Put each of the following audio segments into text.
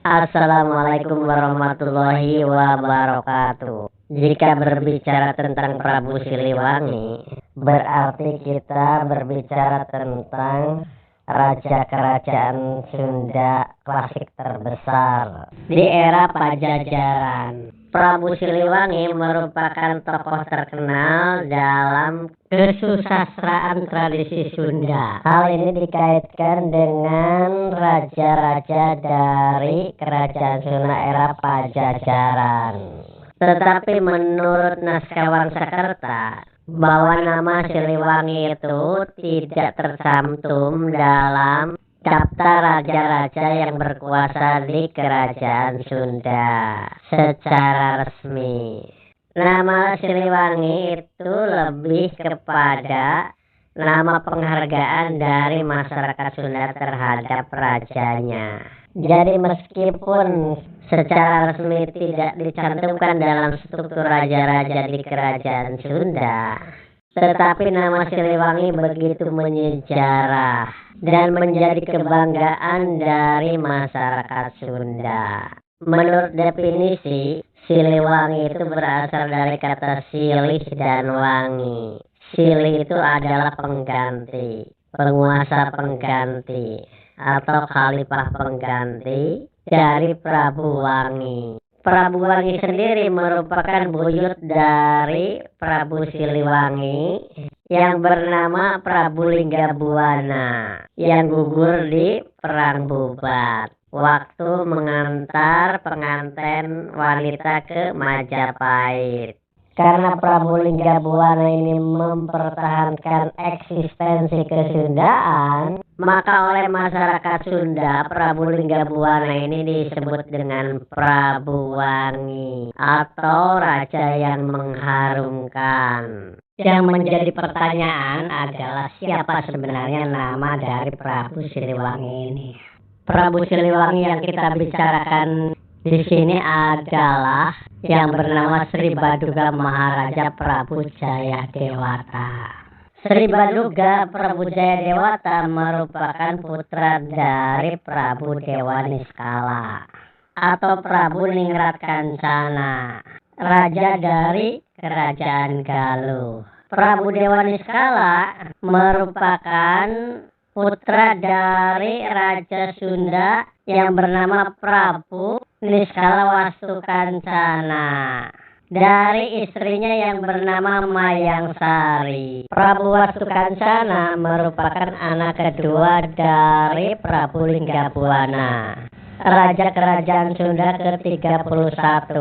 Assalamualaikum warahmatullahi wabarakatuh. Jika berbicara tentang Prabu Siliwangi, berarti kita berbicara tentang raja kerajaan Sunda klasik terbesar di era Pajajaran. Prabu Siliwangi merupakan tokoh terkenal dalam kesusastraan tradisi Sunda. Hal ini dikaitkan dengan raja-raja dari kerajaan Sunda era Pajajaran. Tetapi menurut naskah Wangsakerta, bahwa nama Siliwangi itu tidak tercantum dalam daftar raja-raja yang berkuasa di kerajaan Sunda secara resmi. Nama Siliwangi itu lebih kepada nama penghargaan dari masyarakat Sunda terhadap rajanya. Jadi meskipun secara resmi tidak dicantumkan dalam struktur raja-raja di kerajaan Sunda, tetapi nama Siliwangi begitu menyejarah dan menjadi kebanggaan dari masyarakat Sunda. Menurut definisi, Siliwangi itu berasal dari kata silih dan wangi. Silih itu adalah pengganti, penguasa pengganti, atau khalifah pengganti dari Prabu Wangi. Prabu Wangi sendiri merupakan buyut dari Prabu Siliwangi yang bernama Prabu Linggabuana yang gugur di Perang Bubat waktu mengantar pengantin wanita ke Majapahit. Karena Prabu Linggabuana ini mempertahankan eksistensi kesundaan, maka oleh masyarakat Sunda Prabu Linggabuana ini disebut dengan Prabu Wangi atau raja yang mengharumkan. Yang menjadi pertanyaan adalah siapa sebenarnya nama dari Prabu Siliwangi ini. Prabu Siliwangi yang kita bicarakan di sini adalah yang bernama Sri Baduga Maharaja Prabu Jayadewata. Sri Baduga Prabu Jayadewata merupakan putra dari Prabu Dewa Niskala atau Prabu Ningrat Kancana, raja dari Kerajaan Galuh. Prabu Dewa Niskala merupakan putra dari Raja Sunda yang bernama Prabu Niskala Wastukancana dari istrinya yang bernama Mayangsari. Prabu Wastukancana merupakan anak kedua dari Prabu Linggabuana, raja kerajaan Sunda ke-31.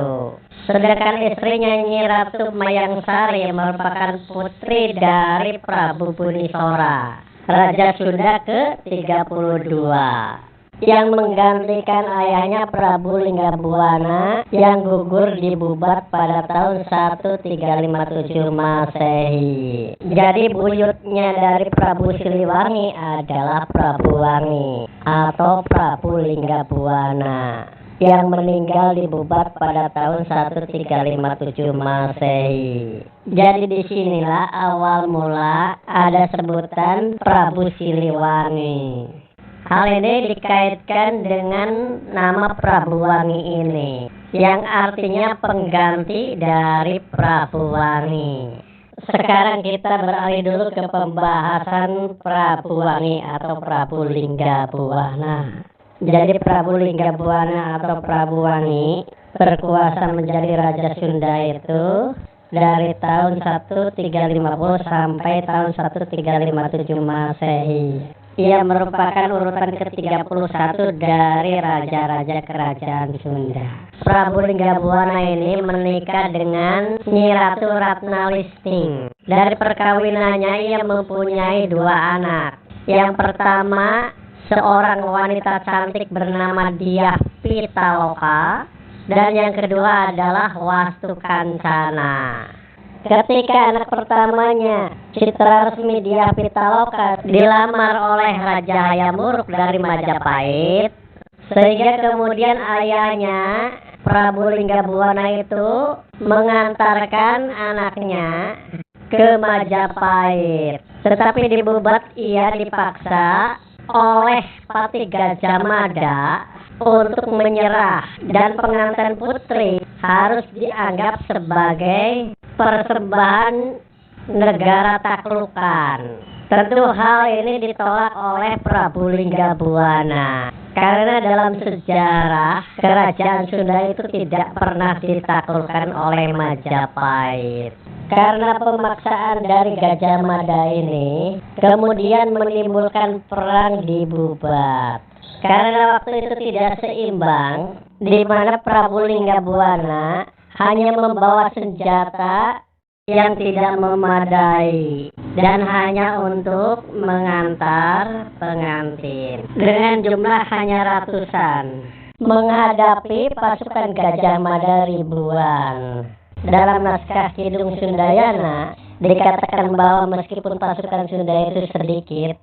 Sedangkan istrinya Nyi Ratu Mayangsari merupakan putri dari Prabu Bunisora, raja Sunda ke-32, yang menggantikan ayahnya Prabu Linggabuana yang gugur di Bubat pada tahun 1357 Masehi. Jadi buyutnya dari Prabu Siliwangi adalah Prabu Wangi atau Prabu Linggabuana yang meninggal di Bubat pada tahun 1357 Masehi. Jadi disinilah awal mula ada sebutan Prabu Siliwangi. Hal ini dikaitkan dengan nama Prabu Wangi ini, yang artinya pengganti dari Prabu Wangi. Sekarang kita beralih dulu ke pembahasan Prabu Wangi atau Prabu Linggabuana. Jadi Prabu Linggabuana atau Prabu Wangi berkuasa menjadi Raja Sunda itu dari tahun 1350 sampai tahun 1357 Masehi. Ia merupakan urutan ke-31 dari raja-raja kerajaan Sunda. Prabu Linggabuana ini menikah dengan Nyi Ratu Ratnalisting. Dari perkawinannya ia mempunyai 2 anak. Yang pertama, seorang wanita cantik bernama Dyah Pitaloka, dan yang kedua adalah Wastukancana. Ketika anak pertamanya, Citra Resmi Dyah Pitaloka, dilamar oleh Raja Hayamuruk dari Majapahit, sehingga kemudian ayahnya Prabu Linggabuana itu mengantarkan anaknya ke Majapahit. Tetapi di Bubat ia dipaksa oleh Pati Gajah Mada untuk menyerah, dan pengantin putri harus dianggap sebagai persembahan negara taklukan. Tentu hal ini ditolak oleh Prabu Linggabuana karena dalam sejarah kerajaan Sunda itu tidak pernah ditaklukkan oleh Majapahit. Karena pemaksaan dari Gajah Mada ini kemudian menimbulkan perang di Bubat. Karena waktu itu tidak seimbang, di mana Prabu Linggabuana hanya membawa senjata yang tidak memadai dan hanya untuk mengantar pengantin dengan jumlah hanya ratusan menghadapi pasukan Gajah Mada ribuan. Dalam naskah Kidung Sundayana dikatakan bahwa meskipun pasukan Sunda itu sedikit,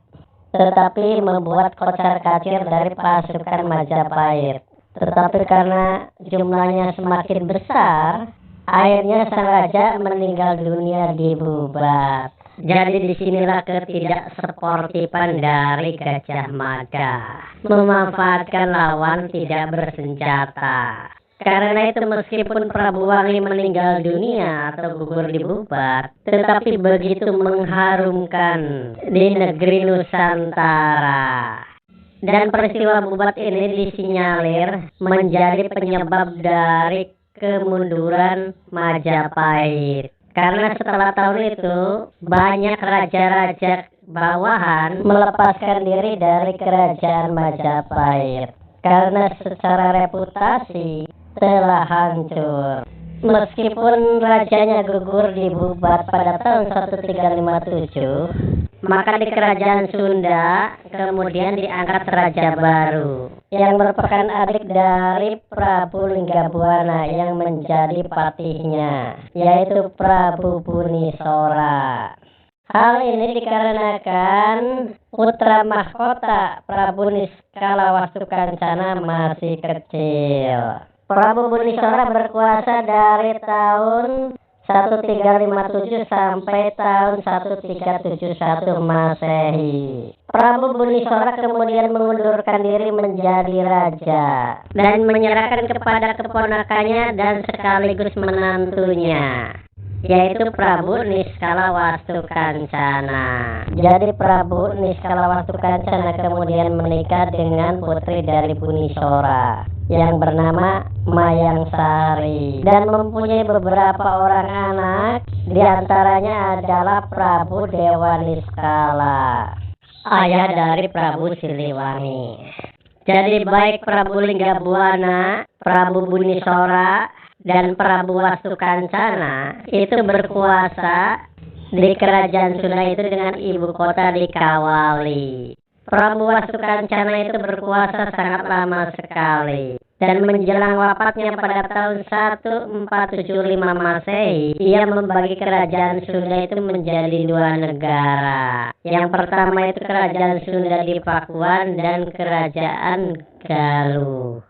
tetapi membuat kocar-kacir dari pasukan Majapahit. Tetapi karena jumlahnya semakin besar, akhirnya sang raja meninggal dunia di Bubat. Jadi disinilah ketidaksportifan dari Gajah Mada, memanfaatkan lawan tidak bersenjata. Karena itu meskipun Prabu Wangi meninggal dunia atau gugur di Bubat, tetapi begitu mengharumkan di negeri Nusantara. Dan peristiwa Bubat ini disinyalir menjadi penyebab dari kemunduran Majapahit. Karena setelah tahun itu banyak raja-raja bawahan melepaskan diri dari kerajaan Majapahit karena secara reputasi telah hancur. Meskipun rajanya gugur di Bubat pada tahun 1357, maka di kerajaan Sunda kemudian diangkat raja baru yang merupakan adik dari Prabu Linggabuana yang menjadi patihnya, yaitu Prabu Bunisora. Hal ini dikarenakan putra mahkota Prabu Niskalawastukancana masih kecil. Prabu Bunisora berkuasa dari tahun 1357 sampai tahun 1371 Masehi. Prabu Bunisora kemudian mengundurkan diri menjadi raja dan menyerahkan kepada keponakannya dan sekaligus menantunya, yaitu Prabu Niskalawastukancana. Jadi Prabu Niskalawastukancana kemudian menikah dengan putri dari Bunisora yang bernama Mayangsari dan mempunyai beberapa orang anak, diantaranya adalah Prabu Dewa Niskala, ayah dari Prabu Siliwangi. Jadi baik Prabu Linggabuana, Prabu Bunisora, dan Prabu Wastukancana itu berkuasa di kerajaan Sunda itu dengan ibu kota di Kawali. Prabu Wastukancana itu berkuasa sangat lama sekali, dan menjelang wafatnya pada tahun 1475 Masehi, ia membagi kerajaan Sunda itu menjadi dua negara. Yang pertama itu kerajaan Sunda di Pakuan dan kerajaan Galuh,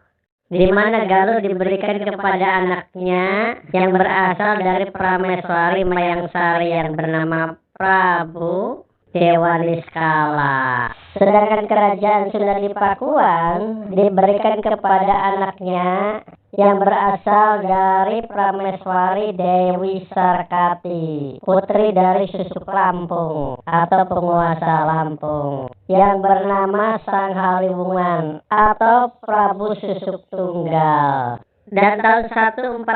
di mana Galuh diberikan kepada anaknya yang berasal dari Prameswari Mayangsari yang bernama Prabu Dewa Niskala. Sedangkan kerajaan Sunda di Pakuan diberikan kepada anaknya yang berasal dari Prameswari Dewi Sarkati, putri dari Susuk Lampung atau penguasa Lampung, yang bernama Sang Haliwungan atau Prabu Susuk Tunggal. Dan tahun 1482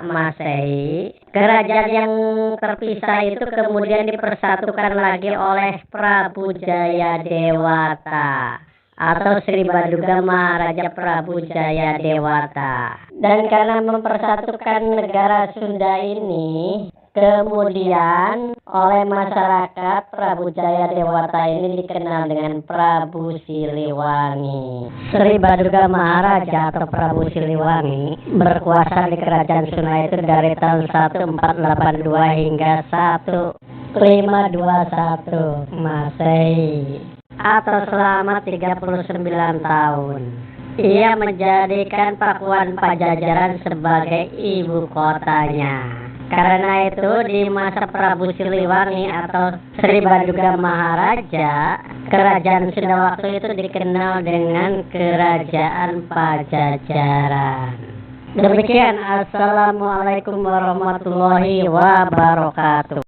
Masehi, kerajaan yang terpisah itu kemudian dipersatukan lagi oleh Prabu Jayadewata atau Sri Baduga Maharaja Prabu Jayadewata. Dan karena mempersatukan negara Sunda ini, kemudian oleh masyarakat Prabu Jayadewata ini dikenal dengan Prabu Siliwangi. Sri Baduga Maharaja atau Prabu Siliwangi berkuasa di kerajaan Sunda itu dari tahun 1482 hingga 1521 Masehi atau selama 39 tahun. Ia menjadikan Pakuan Pajajaran sebagai ibu kotanya. Karena itu di masa Prabu Siliwangi atau Sri Baduga Maharaja, kerajaan Sunda waktu itu dikenal dengan Kerajaan Pajajaran. Demikian, assalamualaikum warahmatullahi wabarakatuh.